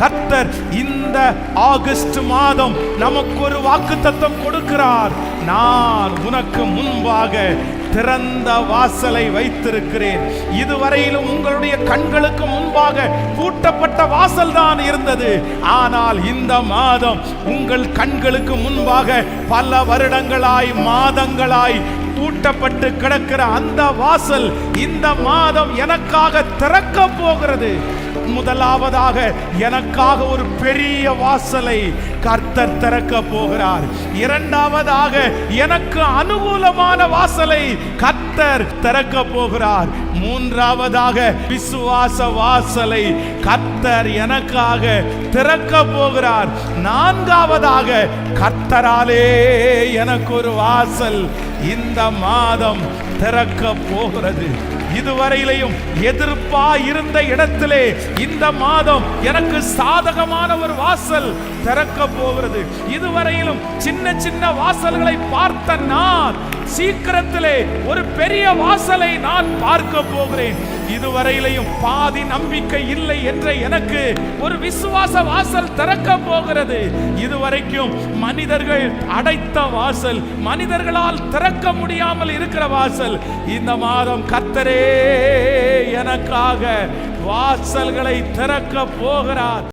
கர்த்தர் இந்த ஆகஸ்ட் மாதம் நமக்கு ஒரு வாக்குத்தத்தம் கொடுக்கிறார். நான் உனக்கு முன்பாக திறந்த வாசலை வைத்திருக்கிறேன். இதுவரையிலும் உங்களுடைய கண்களுக்கு முன்பாக பூட்டப்பட்ட வாசல் தான் இருந்தது. ஆனால் இந்த மாதம் உங்கள் கண்களுக்கு முன்பாக பல வருடங்களாய் மாதங்களாய் பூட்டப்பட்டு கிடக்கிற அந்த வாசல் இந்த மாதம் எனக்காக திறக்க போகிறது. முதலாவதாக எனக்காக ஒரு பெரிய வாசலை கர்த்தர் திறக்க போகிறார். இரண்டாவதாக எனக்கு அனுகூலமான வாசலை கர்த்தர் திறக்க போகிறார். மூன்றாவதாக விசுவாச வாசலை கர்த்தர் எனக்காக திறக்க போகிறார். நான்காவதாக கர்த்தராலே எனக்கு ஒரு வாசல் இந்த மாதம் திறக்க போகிறது. இதுவரையிலையும் எதிர்ப்பா இருந்த இடத்திலே இந்த மாதம் எனக்கு சாதகமான ஒரு வாசல் திறக்க போகிறது. இதுவரையிலும் சின்ன சின்ன வாசல்களை பார்த்த நான் சீக்கிரத்திலே ஒரு பெரிய வாசலை நான் பார்க்க போகிறேன். இதுவரையிலையும் பாதி நம்பிக்கை இல்லை என்ற எனக்கு ஒரு விசுவாச வாசல் திறக்க போகிறது. இதுவரைக்கும் மனிதர்கள் அடைத்த வாசல், மனிதர்களால் திறக்க முடியாமல் இருக்கிற வாசல், இந்த மாதம் கர்த்தரே எனக்காக வாசல்களை திறக்க போகிறார்.